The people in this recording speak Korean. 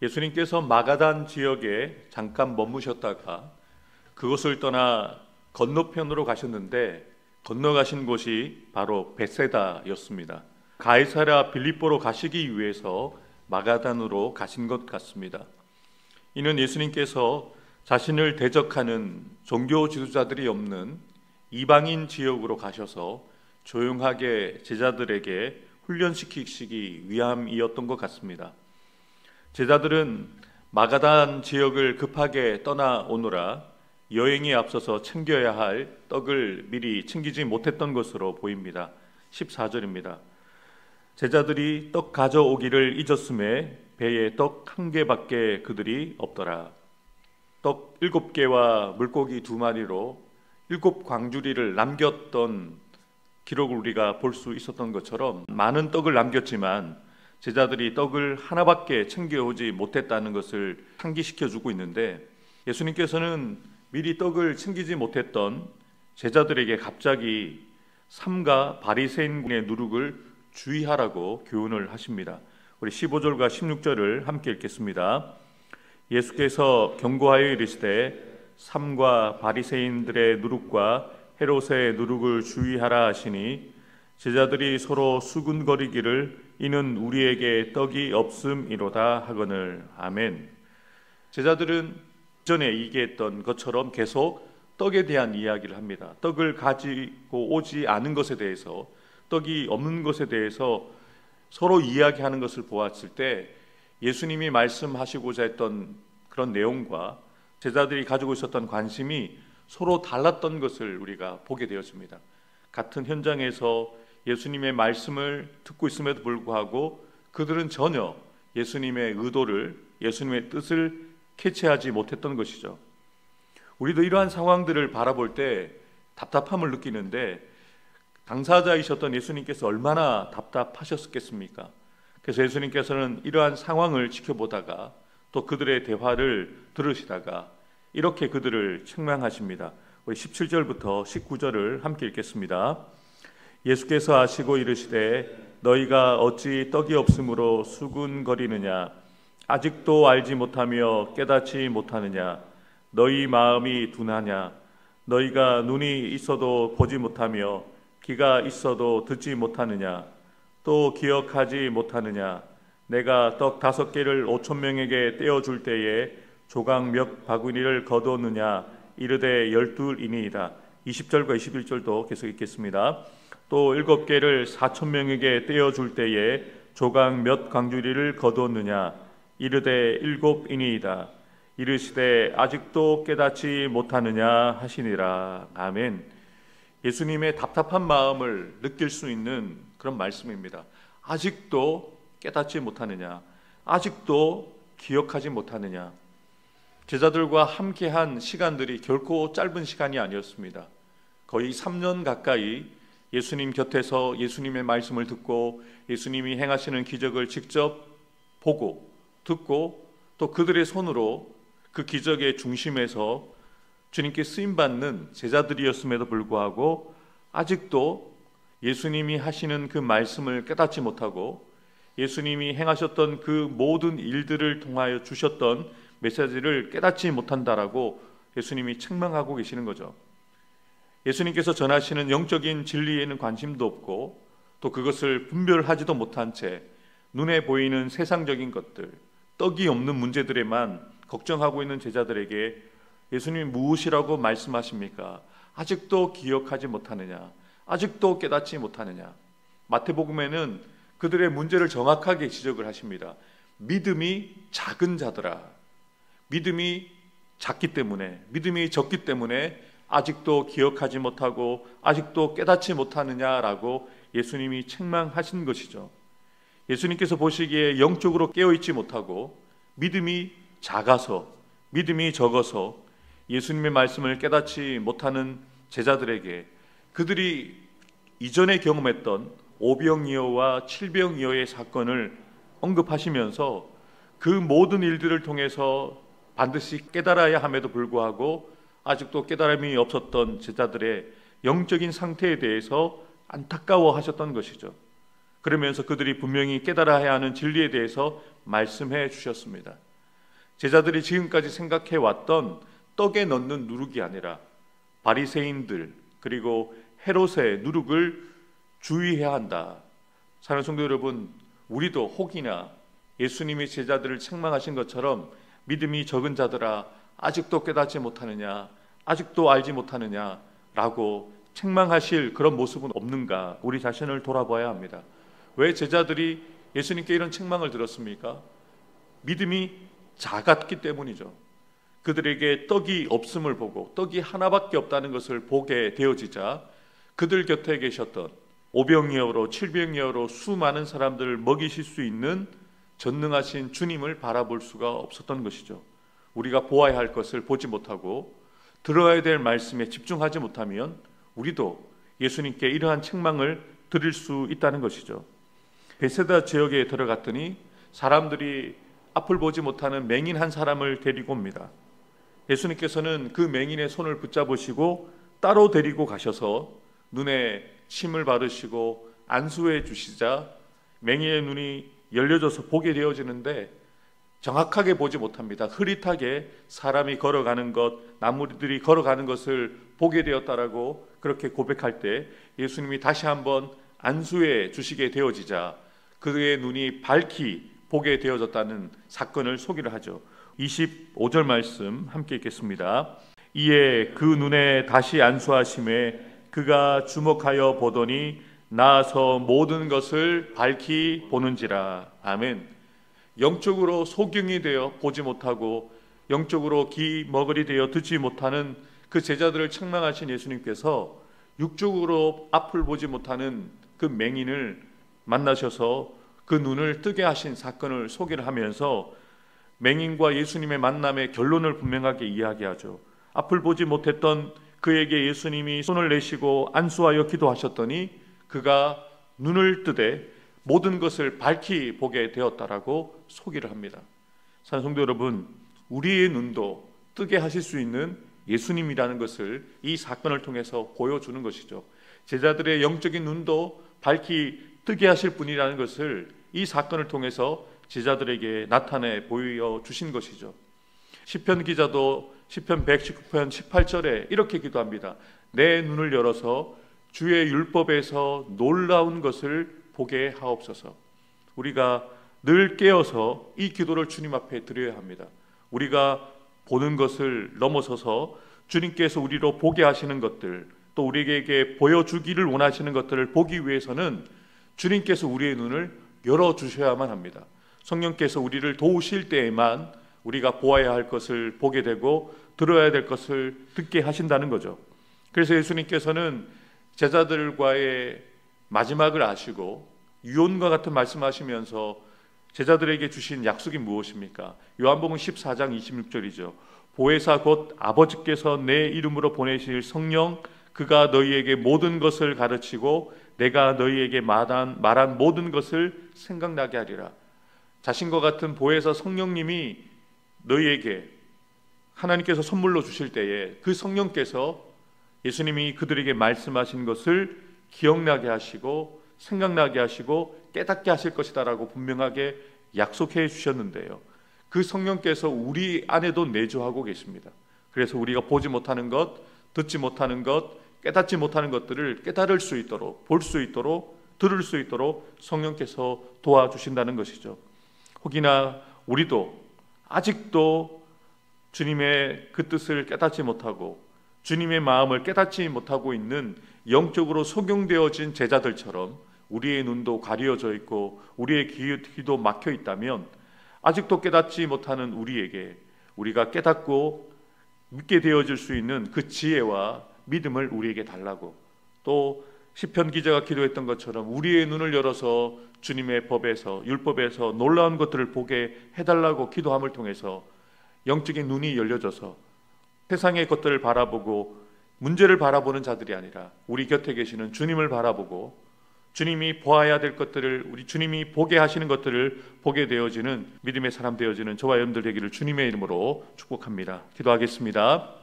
예수님께서 마가단 지역에 잠깐 머무셨다가 그곳을 떠나 건너편으로 가셨는데 건너가신 곳이 바로 벳세다였습니다. 가이사랴 빌립보로 가시기 위해서 마가단으로 가신 것 같습니다. 이는 예수님께서 자신을 대적하는 종교 지도자들이 없는 이방인 지역으로 가셔서 조용하게 제자들에게 훈련시키시기 위함이었던 것 같습니다. 제자들은 마가단 지역을 급하게 떠나오느라 여행에 앞서서 챙겨야 할 떡을 미리 챙기지 못했던 것으로 보입니다. 14절입니다. 제자들이 떡 가져오기를 잊었음에 배에 떡 1개밖에 그들이 없더라. 떡 7개와 물고기 2마리로 7광주리를 남겼던 기록을 우리가 볼 수 있었던 것처럼 많은 떡을 남겼지만 제자들이 떡을 하나밖에 챙겨오지 못했다는 것을 상기시켜주고 있는데, 예수님께서는 미리 떡을 챙기지 못했던 제자들에게 갑자기 삼가 바리새인의 누룩을 주의하라고 교훈을 하십니다. 우리 15절과 16절을 함께 읽겠습니다. 예수께서 경고하여 이르시되 삼가 바리새인들의 누룩과 헤롯의 누룩을 주의하라 하시니 제자들이 서로 수군거리기를 이는 우리에게 떡이 없음이로다 하거늘. 아멘. 제자들은 전에 얘기했던 것처럼 계속 떡에 대한 이야기를 합니다. 떡을 가지고 오지 않은 것에 대해서, 떡이 없는 것에 대해서 서로 이야기하는 것을 보았을 때 예수님이 말씀하시고자 했던 그런 내용과 제자들이 가지고 있었던 관심이 서로 달랐던 것을 우리가 보게 되었습니다. 같은 현장에서 예수님의 말씀을 듣고 있음에도 불구하고 그들은 전혀 예수님의 의도를, 예수님의 뜻을 캐치하지 못했던 것이죠. 우리도 이러한 상황들을 바라볼 때 답답함을 느끼는데 당사자이셨던 예수님께서 얼마나 답답하셨겠습니까? 그래서 예수님께서는 이러한 상황을 지켜보다가 또 그들의 대화를 들으시다가 이렇게 그들을 책망하십니다. 우리 17절부터 19절을 함께 읽겠습니다. 예수께서 아시고 이르시되 너희가 어찌 떡이 없으므로 수군거리느냐? 아직도 알지 못하며 깨닫지 못하느냐? 너희 마음이 둔하냐? 너희가 눈이 있어도 보지 못하며 귀가 있어도 듣지 못하느냐? 또 기억하지 못하느냐? 내가 떡 5개를 5,000명에게 떼어줄 때에 조각 몇 바구니를 거두었느냐? 이르되 12이니이다. 20절과 21절도 계속 읽겠습니다. 또 7개를 4,000명에게 떼어줄 때에 조각 몇 광주리를 거두었느냐? 이르되 7이니이다. 이르시되 아직도 깨닫지 못하느냐 하시니라. 아멘. 예수님의 답답한 마음을 느낄 수 있는 그런 말씀입니다. 아직도 깨닫지 못하느냐? 아직도 기억하지 못하느냐? 제자들과 함께한 시간들이 결코 짧은 시간이 아니었습니다. 거의 3년 가까이 예수님 곁에서 예수님의 말씀을 듣고 예수님이 행하시는 기적을 직접 보고 듣고 또 그들의 손으로 그 기적의 중심에서 주님께 쓰임받는 제자들이었음에도 불구하고 아직도 예수님이 하시는 그 말씀을 깨닫지 못하고 예수님이 행하셨던 그 모든 일들을 통하여 주셨던 메시지를 깨닫지 못한다라고 예수님이 책망하고 계시는 거죠. 예수님께서 전하시는 영적인 진리에는 관심도 없고 또 그것을 분별하지도 못한 채 눈에 보이는 세상적인 것들, 떡이 없는 문제들에만 걱정하고 있는 제자들에게 예수님이 무엇이라고 말씀하십니까? 아직도 기억하지 못하느냐? 아직도 깨닫지 못하느냐? 마태복음에는 그들의 문제를 정확하게 지적을 하십니다. 믿음이 작은 자들아, 믿음이 작기 때문에, 믿음이 적기 때문에 아직도 기억하지 못하고 아직도 깨닫지 못하느냐라고 예수님이 책망하신 것이죠. 예수님께서 보시기에 영적으로 깨어있지 못하고 믿음이 작아서, 믿음이 적어서 예수님의 말씀을 깨닫지 못하는 제자들에게 그들이 이전에 경험했던 오병이어와 칠병이어의 사건을 언급하시면서 그 모든 일들을 통해서 반드시 깨달아야 함에도 불구하고 아직도 깨달음이 없었던 제자들의 영적인 상태에 대해서 안타까워하셨던 것이죠. 그러면서 그들이 분명히 깨달아야 하는 진리에 대해서 말씀해 주셨습니다. 제자들이 지금까지 생각해 왔던 떡에 넣는 누룩이 아니라 바리새인들 그리고 헤롯의 누룩을 주의해야 한다. 사랑하는 성도 여러분, 우리도 혹이나 예수님이 제자들을 책망하신 것처럼 믿음이 적은 자들아 아직도 깨닫지 못하느냐, 아직도 알지 못하느냐 라고 책망하실 그런 모습은 없는가, 우리 자신을 돌아봐야 합니다. 왜 제자들이 예수님께 이런 책망을 들었습니까? 믿음이 작았기 때문이죠. 그들에게 떡이 없음을 보고 떡이 하나밖에 없다는 것을 보게 되어지자 그들 곁에 계셨던 오병이어로 칠병이어로 수많은 사람들을 먹이실 수 있는 전능하신 주님을 바라볼 수가 없었던 것이죠. 우리가 보아야 할 것을 보지 못하고 들어야 될 말씀에 집중하지 못하면 우리도 예수님께 이러한 책망을 드릴 수 있다는 것이죠. 베세다 지역에 들어갔더니 사람들이 앞을 보지 못하는 맹인 한 사람을 데리고 옵니다. 예수님께서는 그 맹인의 손을 붙잡으시고 따로 데리고 가셔서 눈에 침을 바르시고 안수해 주시자 맹인의 눈이 열려져서 보게 되어지는데 정확하게 보지 못합니다. 흐릿하게 사람이 걸어가는 것, 나무들이 걸어가는 것을 보게 되었다라고 그렇게 고백할 때 예수님이 다시 한번 안수해 주시게 되어지자 그의 눈이 밝히 보게 되어졌다는 사건을 소개를 하죠. 25절 말씀 함께 읽겠습니다. 이에 그 눈에 다시 안수하심에 그가 주목하여 보더니 나아서 모든 것을 밝히 보는지라. 아멘. 영적으로 소경이 되어 보지 못하고 영적으로 귀 머글이 되어 듣지 못하는 그 제자들을 책망하신 예수님께서 육적으로 앞을 보지 못하는 그 맹인을 만나셔서 그 눈을 뜨게 하신 사건을 소개를 하면서 맹인과 예수님의 만남의 결론을 분명하게 이야기하죠. 앞을 보지 못했던 그에게 예수님이 손을 내시고 안수하여 기도하셨더니 그가 눈을 뜨되 모든 것을 밝히 보게 되었다라고 소개를 합니다. 사랑하는 성도 여러분, 우리의 눈도 뜨게 하실 수 있는 예수님이라는 것을 이 사건을 통해서 보여주는 것이죠. 제자들의 영적인 눈도 밝히 뜨게 하실 분이라는 것을 이 사건을 통해서 제자들에게 나타내 보여주신 것이죠. 시편 기자도 시편 119편 18절에 이렇게 기도합니다. 내 눈을 열어서 주의 율법에서 놀라운 것을 보게 하옵소서. 우리가 늘 깨어서 이 기도를 주님 앞에 드려야 합니다. 우리가 보는 것을 넘어서서 주님께서 우리로 보게 하시는 것들, 또 우리에게 보여주기를 원하시는 것들을 보기 위해서는 주님께서 우리의 눈을 열어주셔야만 합니다. 성령께서 우리를 도우실 때에만 우리가 보아야 할 것을 보게 되고 들어야 될 것을 듣게 하신다는 거죠. 그래서 예수님께서는 제자들과의 마지막을 아시고 유언과 같은 말씀하시면서 제자들에게 주신 약속이 무엇입니까? 요한복음 14장 26절이죠. 보혜사 곧 아버지께서 내 이름으로 보내실 성령 그가 너희에게 모든 것을 가르치고 내가 너희에게 말한 모든 것을 생각나게 하리라. 자신과 같은 보혜사 성령님이 너희에게 하나님께서 선물로 주실 때에 그 성령께서 예수님이 그들에게 말씀하신 것을 기억나게 하시고 생각나게 하시고 깨닫게 하실 것이다라고 분명하게 약속해 주셨는데요. 그 성령께서 우리 안에도 내주하고 계십니다. 그래서 우리가 보지 못하는 것, 듣지 못하는 것, 깨닫지 못하는 것들을 깨달을 수 있도록, 볼 수 있도록, 들을 수 있도록 성령께서 도와주신다는 것이죠. 혹이나 우리도 아직도 주님의 그 뜻을 깨닫지 못하고 주님의 마음을 깨닫지 못하고 있는 영적으로 소경되어진 제자들처럼 우리의 눈도 가려져 있고 우리의 귀도 막혀 있다면 아직도 깨닫지 못하는 우리에게 우리가 깨닫고 믿게 되어질 수 있는 그 지혜와 믿음을 우리에게 달라고, 또 시편 기자가 기도했던 것처럼 우리의 눈을 열어서 주님의 법에서 율법에서 놀라운 것들을 보게 해달라고 기도함을 통해서 영적인 눈이 열려져서 세상의 것들을 바라보고 문제를 바라보는 자들이 아니라 우리 곁에 계시는 주님을 바라보고 주님이 보아야 될 것들을, 우리 주님이 보게 하시는 것들을 보게 되어지는 믿음의 사람 되어지는 저와 여러분들 되기를 주님의 이름으로 축복합니다. 기도하겠습니다.